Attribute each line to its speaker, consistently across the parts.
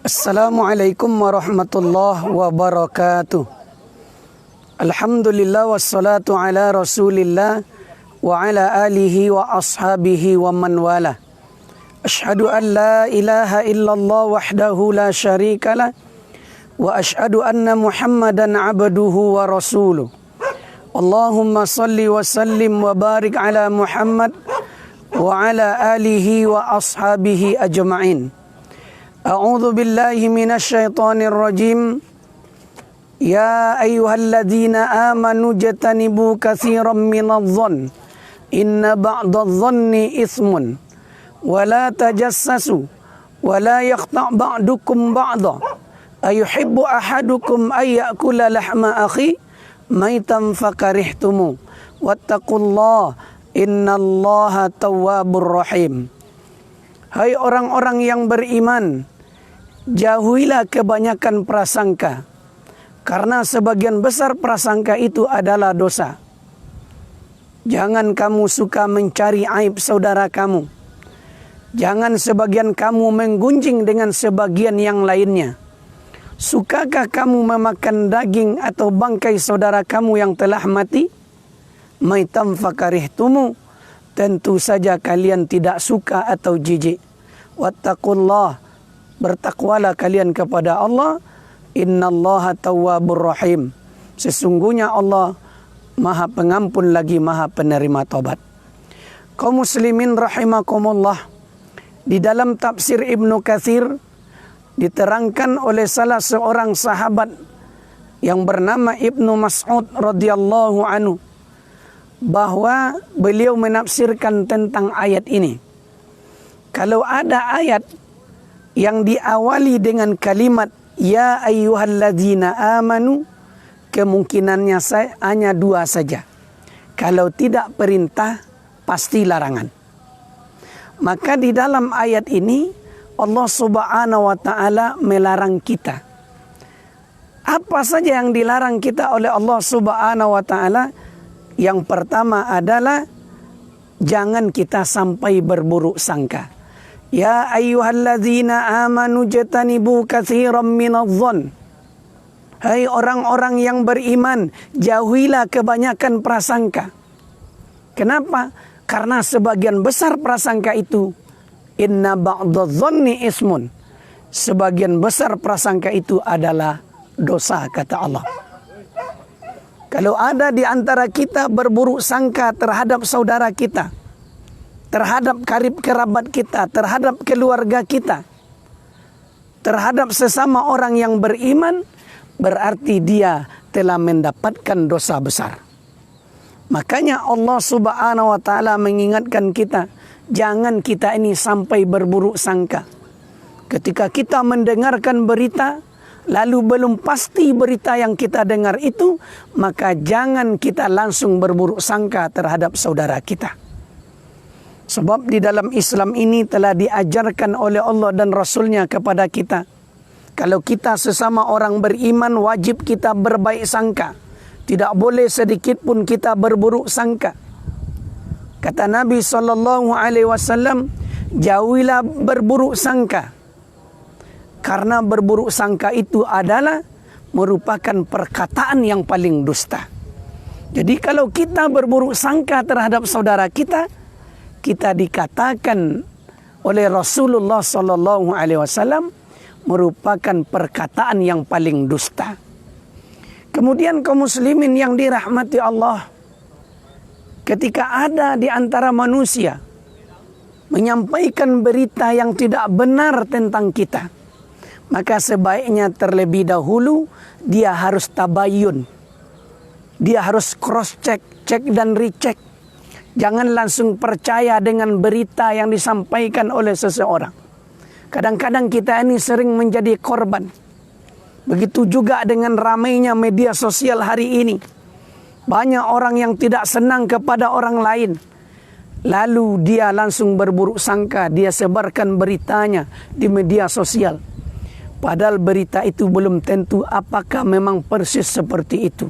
Speaker 1: Assalamualaikum warahmatullahi wabarakatuh. Alhamdulillah wassalatu ala rasulillah wa ala alihi wa ashabihi wa man wala. Ashhadu an la ilaha illallah wahdahu la syarikalah wa ashhadu anna Muhammadan abduhu wa rasuluh. Allahumma salli wa sallim wa barik ala Muhammad wa ala alihi wa ashabihi ajma'in. A'udzu billahi minasy syaithanir rajim. Ya ayyuhalladzina amanu jatanibu katsiran minadh-dhann inna ba'dadh-dhanni itsmun wa la tajassasu wa la yaqta' ba'dukum ba'dha ayuhibbu ahadukum ay ya'kula lahma akhi maitan fakarihtumu wattaqullaha innallaha tawwabur rahim. Hai orang-orang yang beriman, jauhilah kebanyakan prasangka, karena sebagian besar prasangka itu adalah dosa. Jangan kamu suka mencari aib saudara kamu. Jangan sebagian kamu menggunjing dengan sebagian yang lainnya. Sukakah kamu memakan daging atau bangkai saudara kamu yang telah mati? Maitam fakarihtumu, tentu saja kalian tidak suka atau jijik. Wattaqullah, bertakwalah kalian kepada Allah. Innallaha tawwabur rahim. Sesungguhnya Allah Maha Pengampun lagi Maha Penerima Taubat. Kaum muslimin rahimakumullah, di dalam tafsir Ibnu Katsir diterangkan oleh salah seorang sahabat yang bernama Ibnu Mas'ud radhiyallahu anhu bahwa beliau menafsirkan tentang ayat ini. Kalau ada ayat yang diawali dengan kalimat ya ayyuhalladzina amanu, kemungkinannya hanya dua saja. Kalau tidak perintah, pasti larangan. Maka di dalam ayat ini Allah Subhanahu wa taala melarang kita. Apa saja yang dilarang kita oleh Allah Subhanahu wa taala? Yang pertama adalah jangan kita sampai berburuk sangka. Ya ayyuhalladzina amanu jatanibu katsiran minadh-dhann. Hai orang-orang yang beriman, jauhilah kebanyakan prasangka. Kenapa? Karena sebagian besar prasangka itu inna ba'dadh-dhanni ismun. Sebagian besar prasangka itu adalah dosa, kata Allah. Kalau ada di antara kita berburuk sangka terhadap saudara kita, terhadap karib kerabat kita, terhadap keluarga kita, terhadap sesama orang yang beriman, berarti dia telah mendapatkan dosa besar. Makanya Allah Subhanahu wa taala mengingatkan kita, jangan kita ini sampai berburuk sangka. Ketika kita mendengarkan berita, lalu belum pasti berita yang kita dengar itu, maka jangan kita langsung berburuk sangka terhadap saudara kita. Sebab di dalam Islam ini telah diajarkan oleh Allah dan Rasulnya kepada kita, kalau kita sesama orang beriman, wajib kita berbaik sangka. Tidak boleh sedikit pun kita berburuk sangka. Kata Nabi SAW, jauhilah berburuk sangka. Karena berburuk sangka itu adalah merupakan perkataan yang paling dusta. Jadi kalau kita berburuk sangka terhadap saudara kita, kita dikatakan oleh Rasulullah SAW merupakan perkataan yang paling dusta. Kemudian kaum muslimin yang dirahmati Allah, ketika ada di antara manusia menyampaikan berita yang tidak benar tentang kita, maka sebaiknya terlebih dahulu dia harus tabayun. Dia harus cross check, cek dan recheck. Jangan langsung percaya dengan berita yang disampaikan oleh seseorang. Kadang-kadang kita ini sering menjadi korban. Begitu juga dengan ramainya media sosial hari ini. Banyak orang yang tidak senang kepada orang lain. Lalu dia langsung berburuk sangka, dia sebarkan beritanya di media sosial. Padahal berita itu belum tentu apakah memang persis seperti itu.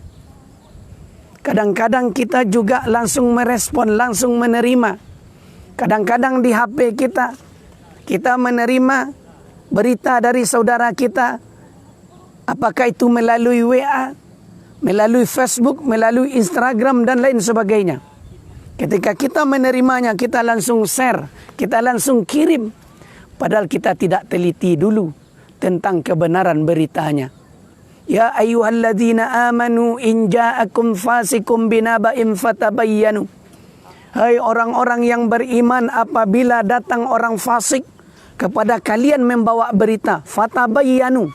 Speaker 1: Kadang-kadang kita juga langsung merespon, langsung menerima. Kadang-kadang di HP kita menerima berita dari saudara kita, apakah itu melalui WA, melalui Facebook, melalui Instagram dan lain sebagainya. Ketika kita menerimanya, kita langsung share, kita langsung kirim. Padahal kita tidak teliti dulu tentang kebenaran beritanya. Ya ayyuhalladzina amanu in ja'akum fasikum binaba'in fatabayyanu. Hai orang-orang yang beriman, apabila datang orang fasik kepada kalian membawa berita, fatabayyanu,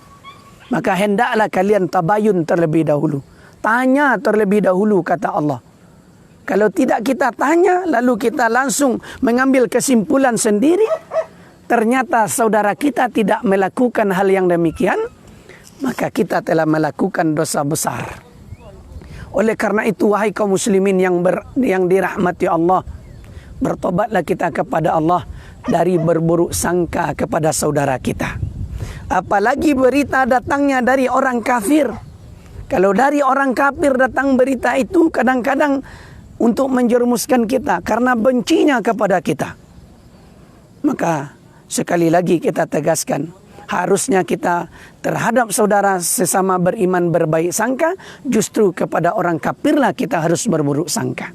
Speaker 1: maka hendaklah kalian tabayun terlebih dahulu. Tanya terlebih dahulu, kata Allah. Kalau tidak kita tanya, lalu kita langsung mengambil kesimpulan sendiri, ternyata saudara kita tidak melakukan hal yang demikian, maka kita telah melakukan dosa besar. Oleh karena itu, wahai kaum muslimin yang dirahmati Allah, bertobatlah kita kepada Allah dari berburuk sangka kepada saudara kita. Apalagi berita datangnya dari orang kafir. Kalau dari orang kafir datang berita itu, kadang-kadang untuk menjerumuskan kita karena bencinya kepada kita. Maka sekali lagi kita tegaskan, harusnya kita terhadap saudara sesama beriman berbaik sangka, justru kepada orang kafirlah kita harus berburuk sangka.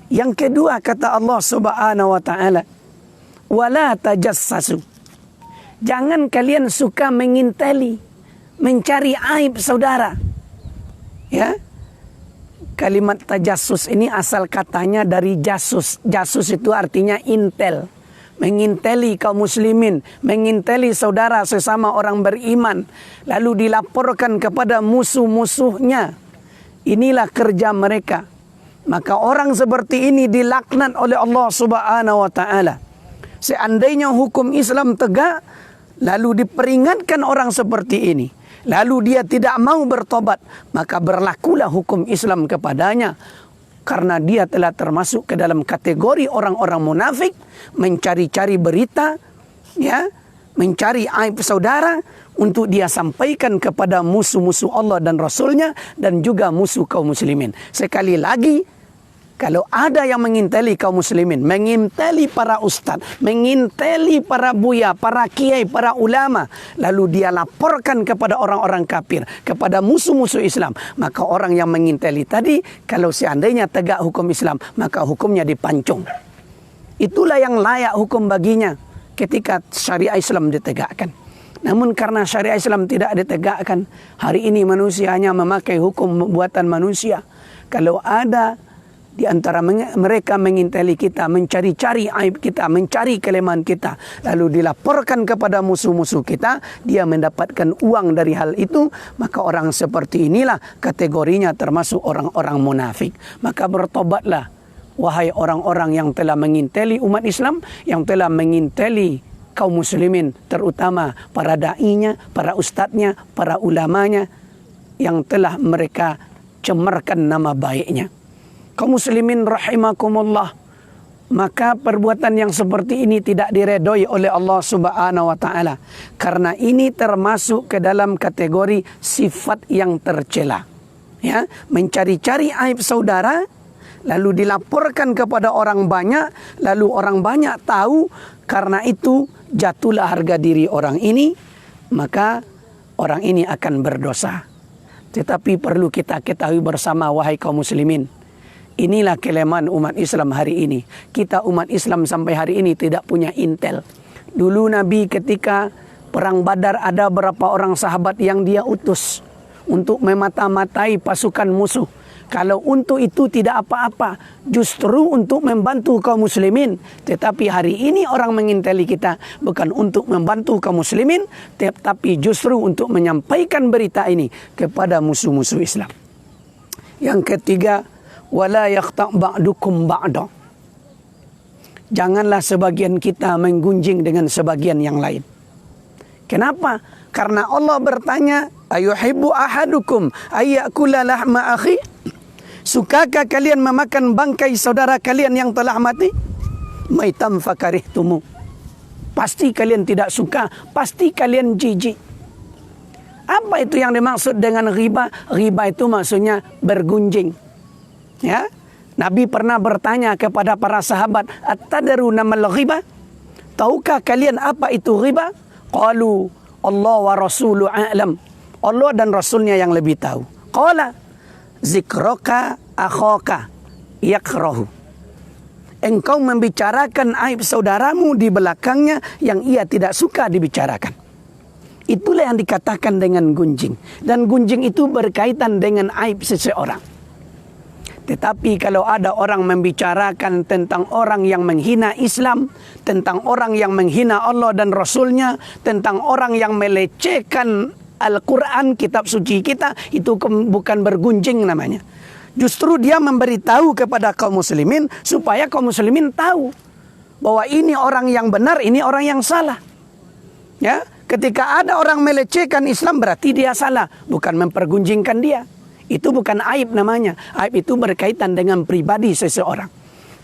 Speaker 1: Yang kedua, kata Allah Subhanahu wa taala, wala tajassasu. Jangan kalian suka menginteli, mencari aib saudara. Ya. Kalimat tajassus ini asal katanya dari jasus. Jasus itu artinya intel. Menginteli kaum muslimin, menginteli saudara sesama orang beriman, lalu dilaporkan kepada musuh-musuhnya. Inilah kerja mereka. Maka orang seperti ini dilaknat oleh Allah Subhanahu wa taala. Seandainya hukum Islam tegak, lalu diperingatkan orang seperti ini, lalu dia tidak mau bertobat, maka berlakulah hukum Islam kepadanya. Karena dia telah termasuk ke dalam kategori orang-orang munafik, mencari-cari berita, ya, mencari aib saudara untuk dia sampaikan kepada musuh-musuh Allah dan Rasulnya dan juga musuh kaum muslimin. Sekali lagi, kalau ada yang menginteli kaum muslimin, menginteli para ustaz, menginteli para buya, para kiai, para ulama, lalu dia laporkan kepada orang-orang kafir, kepada musuh-musuh Islam, maka orang yang menginteli tadi, kalau seandainya tegak hukum Islam, maka hukumnya dipancung. Itulah yang layak hukum baginya ketika syariat Islam ditegakkan. Namun karena syariat Islam tidak ditegakkan, hari ini manusia hanya memakai hukum buatan manusia. Kalau ada di antara mereka menginteli kita, mencari-cari aib kita, mencari kelemahan kita, lalu dilaporkan kepada musuh-musuh kita, dia mendapatkan uang dari hal itu, maka orang seperti inilah kategorinya termasuk orang-orang munafik. Maka bertobatlah, wahai orang-orang yang telah menginteli umat Islam, yang telah menginteli kaum muslimin, terutama para da'inya, para ustadznya, para ulamanya, yang telah mereka cemarkan nama baiknya. Kaum muslimin rahimakumullah, maka perbuatan yang seperti ini tidak diredoi oleh Allah Subhanahu wa taala, karena ini termasuk ke dalam kategori sifat yang tercela. Ya, mencari-cari aib saudara, lalu dilaporkan kepada orang banyak, lalu orang banyak tahu, karena itu jatuhlah harga diri orang ini, maka orang ini akan berdosa. Tetapi perlu kita ketahui bersama, wahai kaum muslimin, inilah kelemahan umat Islam hari ini. Kita umat Islam sampai hari ini tidak punya intel. Dulu Nabi ketika perang Badar ada berapa orang sahabat yang dia utus untuk memata-matai pasukan musuh. Kalau untuk itu tidak apa-apa, justru untuk membantu kaum muslimin. Tetapi hari ini orang menginteli kita bukan untuk membantu kaum muslimin, tetapi justru untuk menyampaikan berita ini kepada musuh-musuh Islam. Yang ketiga, wala yaqta' ba'dukum ba'da. Janganlah sebagian kita menggunjing dengan sebagian yang lain. Kenapa? Karena Allah bertanya, ayuhibbu ahadukum ayyakula lahma akhi? Sukakah kalian memakan bangkai saudara kalian yang telah mati? Maitam fakarihtumu. Pasti kalian tidak suka, pasti kalian jijik. Apa itu yang dimaksud dengan riba? Riba itu maksudnya bergunjing. Ya, Nabi pernah bertanya kepada para sahabat, "At-tadruna mal riba?" Tahukah kalian apa itu riba? Qalu Allah wa rasulu a'lam. Allah dan Rasulnya yang lebih tahu. Qala zikraka akhaka yakrahu. Engkau membicarakan aib saudaramu di belakangnya yang ia tidak suka dibicarakan. Itulah yang dikatakan dengan gunjing. Dan gunjing itu berkaitan dengan aib seseorang. Tetapi kalau ada orang membicarakan tentang orang yang menghina Islam, tentang orang yang menghina Allah dan Rasulnya, tentang orang yang melecehkan Al-Quran, kitab suci kita, itu bukan bergunjing namanya. Justru dia memberitahu kepada kaum muslimin supaya kaum muslimin tahu bahwa ini orang yang benar, ini orang yang salah. Ya, ketika ada orang melecehkan Islam berarti dia salah, bukan mempergunjingkan dia. Itu bukan aib namanya. Aib itu berkaitan dengan pribadi seseorang.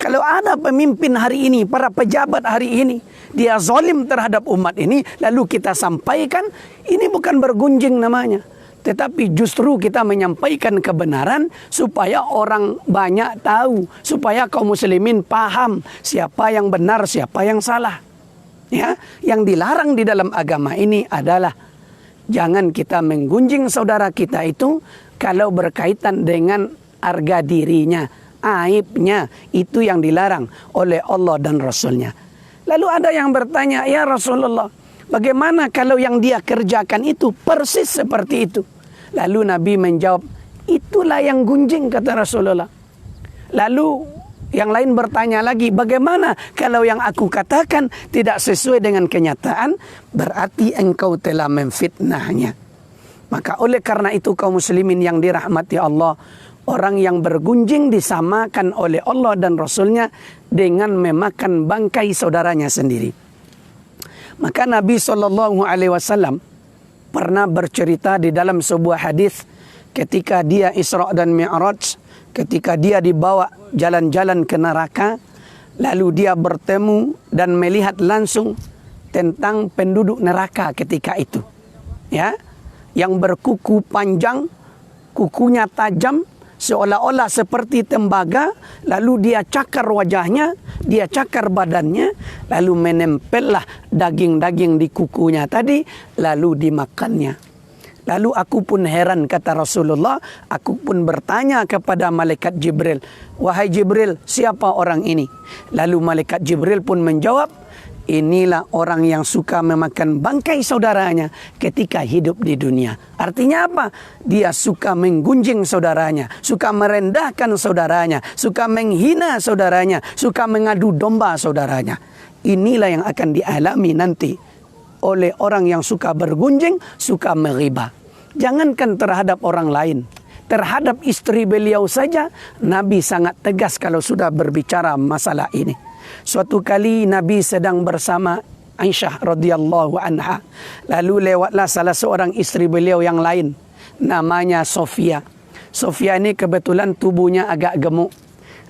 Speaker 1: Kalau ada pemimpin hari ini, para pejabat hari ini, dia zalim terhadap umat ini, lalu kita sampaikan, ini bukan bergunjing namanya. Tetapi justru kita menyampaikan kebenaran supaya orang banyak tahu, supaya kaum muslimin paham siapa yang benar, siapa yang salah. Ya, yang dilarang di dalam agama ini adalah jangan kita menggunjing saudara kita itu kalau berkaitan dengan harga dirinya, aibnya, itu yang dilarang oleh Allah dan Rasulnya. Lalu ada yang bertanya, ya Rasulullah, bagaimana kalau yang dia kerjakan itu persis seperti itu? Lalu Nabi menjawab, itulah yang gunjing, kata Rasulullah. Lalu yang lain bertanya lagi, bagaimana kalau yang aku katakan tidak sesuai dengan kenyataan? Berarti engkau telah memfitnahnya. Maka oleh karena itu kaum muslimin yang dirahmati Allah, orang yang bergunjing disamakan oleh Allah dan Rasulnya dengan memakan bangkai saudaranya sendiri. Maka Nabi SAW pernah bercerita di dalam sebuah hadis ketika dia Isra dan Mi'raj, ketika dia dibawa jalan-jalan ke neraka, lalu dia bertemu dan melihat langsung tentang penduduk neraka ketika itu. Ya, yang berkuku panjang, kukunya tajam, seolah-olah seperti tembaga, lalu dia cakar wajahnya, dia cakar badannya, lalu menempellah daging-daging di kukunya tadi, lalu dimakannya. Lalu aku pun heran, kata Rasulullah, aku pun bertanya kepada malaikat Jibril, wahai Jibril, siapa orang ini? Lalu malaikat Jibril pun menjawab, inilah orang yang suka memakan bangkai saudaranya ketika hidup di dunia. Artinya apa? Dia suka menggunjing saudaranya, suka merendahkan saudaranya, suka menghina saudaranya, suka mengadu domba saudaranya. Inilah yang akan dialami nanti oleh orang yang suka bergunjing, suka meriba. Jangankan terhadap orang lain, terhadap istri beliau saja Nabi sangat tegas kalau sudah berbicara masalah ini. Suatu kali Nabi sedang bersama Aisyah radhiyallahu anha. Lalu lewatlah salah seorang istri beliau yang lain, namanya Sofia. Sofia ini kebetulan tubuhnya agak gemuk.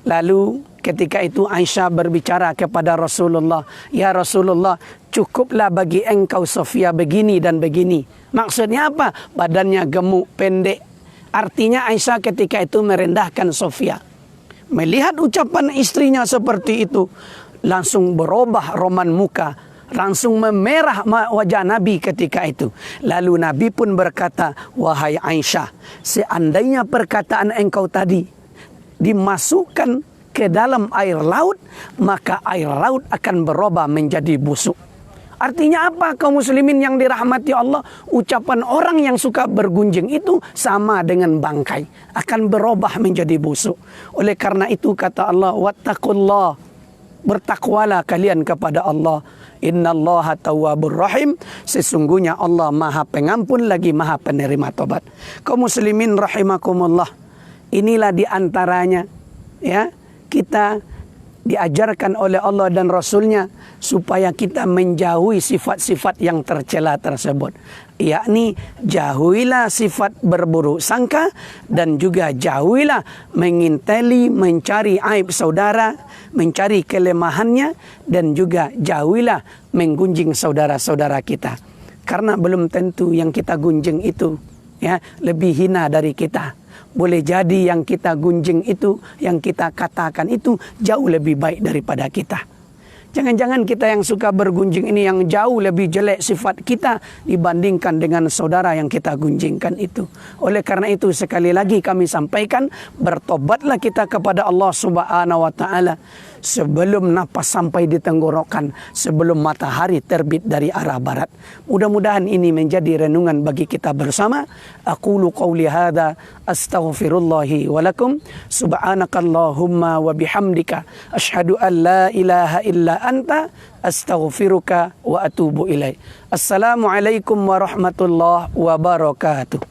Speaker 1: Lalu ketika itu Aisyah berbicara kepada Rasulullah, ya Rasulullah, cukuplah bagi engkau Sofia begini dan begini. Maksudnya apa? Badannya gemuk, pendek. Artinya Aisyah ketika itu merendahkan Sofia. Melihat ucapan istrinya seperti itu, langsung berubah roman muka, langsung memerah wajah Nabi ketika itu. Lalu Nabi pun berkata, wahai Aisyah, seandainya perkataan engkau tadi dimasukkan ke dalam air laut, maka air laut akan berubah menjadi busuk. Artinya apa kaum muslimin yang dirahmati Allah? Ucapan orang yang suka bergunjing itu sama dengan bangkai, akan berubah menjadi busuk. Oleh karena itu kata Allah, wattaqullah, bertakwalah kalian kepada Allah. Innallaha tawwabur rahim, sesungguhnya Allah Maha Pengampun lagi Maha Penerima tobat. Kaum muslimin rahimakumullah, inilah di antaranya ya, kita diajarkan oleh Allah dan Rasulnya supaya kita menjauhi sifat-sifat yang tercela tersebut, yakni jauhilah sifat berburuk sangka dan juga jauhilah menginteli, mencari aib saudara, mencari kelemahannya, dan juga jauhilah menggunjing saudara-saudara kita, karena belum tentu yang kita gunjing itu ya lebih hina dari kita. Boleh jadi yang kita gunjing itu, yang kita katakan itu jauh lebih baik daripada kita. Jangan-jangan kita yang suka bergunjing ini yang jauh lebih jelek sifat kita dibandingkan dengan saudara yang kita gunjingkan itu. Oleh karena itu sekali lagi kami sampaikan, bertobatlah kita kepada Allah Subhanahu wa taala sebelum napas sampai di tenggorokan, sebelum matahari terbit dari arah barat. Mudah-mudahan ini menjadi renungan bagi kita bersama. Aqulu qawli hadza astaghfirullahi wa lakum. Subhanakallahumma wa bihamdika asyhadu an la ilaha illa anta astaghfiruka wa atubu ilaik. Assalamualaikum warahmatullahi wabarakatuh.